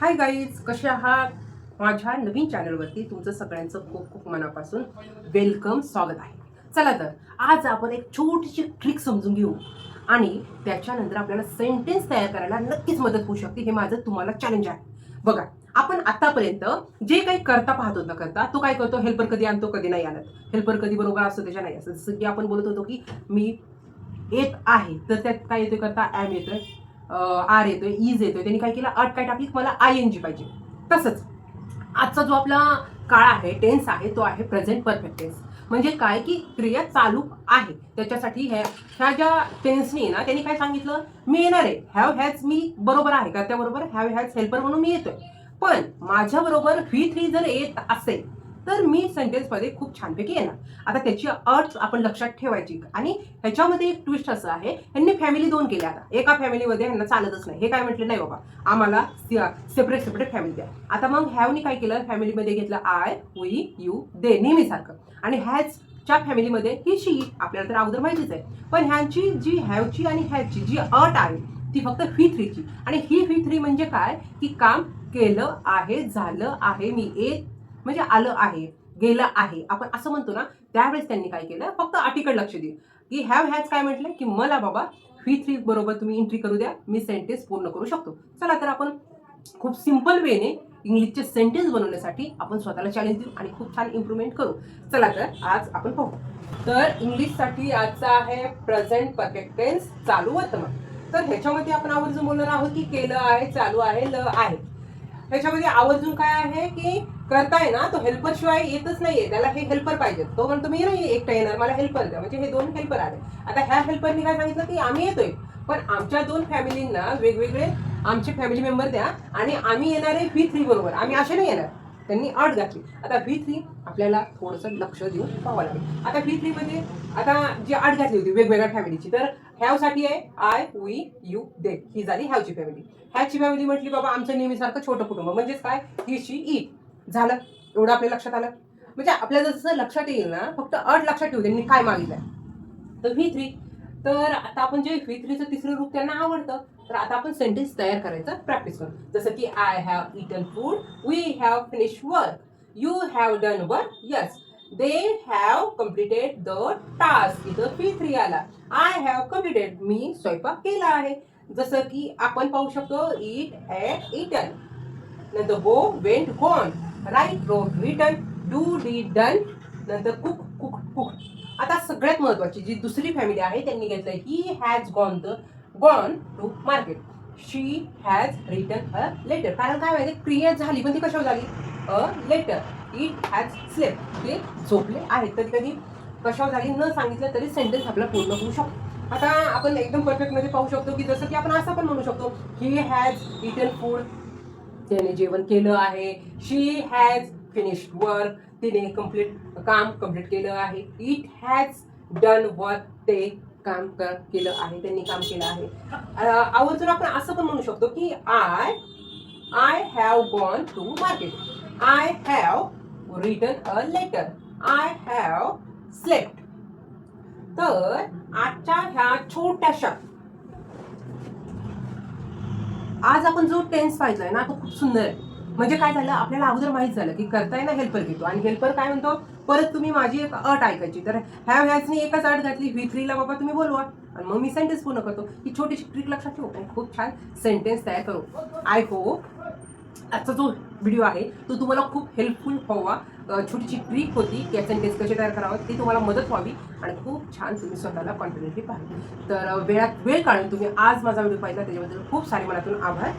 Hi guys, कसे आहात? माझ्या नवीन चॅनलवरती तुमचं सगळ्यांचं खूप खूप मनापासून वेलकम, स्वागत आहे. चला तर आज आपण एक छोटीशी ट्रिक समजून घेऊ आणि त्याच्यानंतर आपल्याला सेंटेन्स तयार करायला नक्कीच मदत होऊ शकते. हे माझं तुम्हाला चॅलेंज आहे. बघा, आपण आतापर्यंत जे काही करता पाहतो ना, करता तो काय करतो, हेल्पर कधी आणतो कधी नाही आणत, हेल्पर कधी बरोबर असतो त्याच्या नाही असं. जसं की आपण बोलत होतो की मी येत आहे, तर त्यात काय येतोय, करता ॲम येतोय, आर येतोय, इज येतोय. त्यांनी काय केलं, अट काय टाकली, मला आय एन जी पाहिजे. तसंच आजचा जो आपला काळ आहे, टेन्स आहे, तो आहे प्रेझेंट परफेक्ट टेन्स. म्हणजे काय की क्रिया चालू आहे. त्याच्यासाठी ह्या ज्या टेन्सनी ना, त्यांनी काय सांगितलं, मी येणार आहे. हॅव हॅज मी बरोबर आहे का, त्याबरोबर हॅव हॅज हेल्पर म्हणून मी येतोय. पण माझ्याबरोबर V3 जर येत असेल तर मी सेंटेन्समध्ये खूप छानपैकी येणार. आता त्याची अट आपण लक्षात ठेवायची. आणि ह्याच्यामध्ये एक ट्विस्ट असं आहे, ह्यांनी फॅमिली 2 केल्या. आता एका फॅमिलीमध्ये ह्यांना चालतच नाही. हे काय म्हटले, नाही बाबा आम्हाला सेपरेट सेपरेट फॅमिली द्या. आता मग हॅवनी काय केलं, फॅमिलीमध्ये घेतलं आय, वी, यू, दे नेहमीसारखं. आणि हॅजच्या फॅमिलीमध्ये ही शी, आपल्याला तर अगोदर माहितीच आहे. पण ह्यांची जी हॅवची आणि हॅजची जी अट आहे ती फक्त V3ची. आणि ही V3 म्हणजे काय की काम केलं आहे, झालं आहे, मी येत म्हणजे आलं आहे, गेलं आहे, आपण असं म्हणतो ना. त्यावेळेस त्यांनी काय केलं, फक्त अटीकडे लक्ष दिलं की हॅव हॅज काय म्हटलं की मला बाबा V3 बरोबर तुम्ही एंट्री करू द्या, मी सेंटेन्स पूर्ण करू शकतो. चला तर आपण खूप सिंपल वेने इंग्लिशचे सेंटेन्स बनवण्यासाठी आपण स्वतःला चॅलेंज देऊ आणि खूप छान इम्प्रूव्हमेंट करू. चला तर आज आपण पाहू. तर इंग्लिशसाठी आजचा आहे प्रेझेंट परफेक्ट टेन्स, चालू वर्तमान. तर ह्याच्यामध्ये आपण आवर्जून बोलणार आहोत की केलं आहे, चालू आहे, ल आहे. ह्याच्यामध्ये आवर्जून काय आहे की करताय ना, तो हेल्पर शिवाय येतच नाहीये, त्याला हे हेल्पर पाहिजे. तो म्हणतो मी नाही एकटा येणार, मला हेल्पर द्या. म्हणजे हे 2 हेल्पर आले. आता ह्या हेल्परनी काय सांगितलं की आम्ही येतोय, पण आमच्या 2 फॅमिलींना वेगवेगळे आमचे फॅमिली मेंबर द्या आणि आम्ही येणार आहे V3 बरोबर, आम्ही असे नाही येणार. त्यांनी अट घातली. आता V3 आपल्याला थोडंसं लक्ष देऊन पाहावं लागेल. आता V3 मध्ये आता जी अट घातली होती वेगवेगळ्या फॅमिलीची, तर हॅव साठी आहे आय, वी, यू, दे, ही झाली हॅवची फॅमिली. हॅवची फॅमिली म्हटली बाबा आमचं नेहमीसारखं छोटं कुटुंब, म्हणजेच काय, ही, शी, इट. झालं, एवढं आपल्या लक्षात आलं. म्हणजे आपल्याला जसं लक्षात येईल ना, फक्त अट लक्षात ठेवू त्यांनी काय मागितलंय. तर V3. तर आता आपण जे V3चं तिसरं रूप त्यांना आवडतं, तर आता आपण सेंटेन्स तयार करायचं प्रॅक्टिस करू. जसं की I have eaten food, we have finish work, you have done work, yes, they have completed the task. इथं V3 आला. आय हॅव कम्प्लिटेड, मी स्वयंपाक केला आहे. जसं की आपण पाहू शकतो, ईट ॲट इटन, नंतर go went gone, write wrote written, do did done, नंतर कुक कुक कुक. आता सगळ्यात महत्वाची जी दुसरी फॅमिली आहे त्यांनी घेतलंय, he has gone to market, she has written a letter. कारण काय माहिती, क्रिया झाली पण ती कशावर झाली, a letter. It has slept, ते झोपले आहेत. कधी कधी कशावर झाली न सांगितलं तरी सेंटेन्स आपला पूर्ण होऊ शकतो. आता आपण एकदम परफेक्ट मध्ये पाहू शकतो की जसं की आपण असं पण म्हणू शकतो, ही हॅज इटन फूड, त्याने जेवण केलं आहे. शी हॅज फिनिश्ड वर्क, तिने काम कम्प्लीट केलं आहे. इट हॅज डन वर्क, ते काम केलं आहे, त्यांनी काम केलं आहे. आवर्जून आपण असं पण म्हणू शकतो की I have gone to market, I have written a letter, I have slept. तर आजच्या ह्या छोट्याशा आज आपण जो टेन्स पाहिजे ना, तो खूप सुंदर आहे. म्हणजे काय झालं, आपल्याला अगोदर माहित झालं की करताय ना हेल्पर घेतो, आणि हेल्पर काय म्हणतो, परत तुम्ही माझी एक अट ऐकायची. तर हॅव हॅजनी एकच अट घातली, V3 ला बाबा तुम्ही बोलवा आणि मग मी सेंटेन्स पूर्ण करतो. ही छोटीशी ट्रिक लक्षात ठेवू आणि खूप छान सेंटेन्स तयार करू. आय होप आजचा जो व्हिडिओ आहे तो तुम्हाला खूप हेल्पफुल व्हावा. छोटीशी ट्रिक होती की सेंटेन्स कसे तयार करावं ती तुम्हाला मदत व्हावी आणि खूप छान तुम्ही स्वतःला कॉन्फिडेंटली पाहिजे. तर वेळात वेळ काढून तुम्ही आज माझा व्हिडिओ पाहिला, त्याच्याबद्दल खूप सारे मनातून आभार.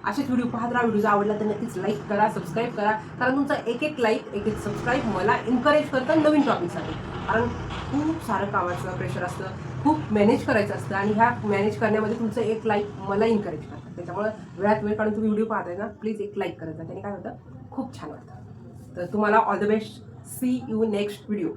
असेच व्हिडिओ पाहत राहा. व्हिडिओ आवडला तर नक्कीच लाईक करा, सबस्क्राईब करा. कारण तुमचा एक एक लाईक, एक एक सबस्क्राईब मला एन्करेज करतं नवीन टॉपिकसाठी. कारण खूप सारं कामाचं प्रेशर असतं, खूप मॅनेज करायचं असतं, आणि ह्या मॅनेज करण्यामध्ये तुमचं एक लाईक मला एन्करेज करतं. त्याच्यामुळे वेळात वेळ काढून तुम्ही व्हिडिओ पाहताय ना, प्लीज एक लाईक करायचा, त्याने काय होतं, खूप छान वाटतं. तर तुम्हाला all the best. See you next video.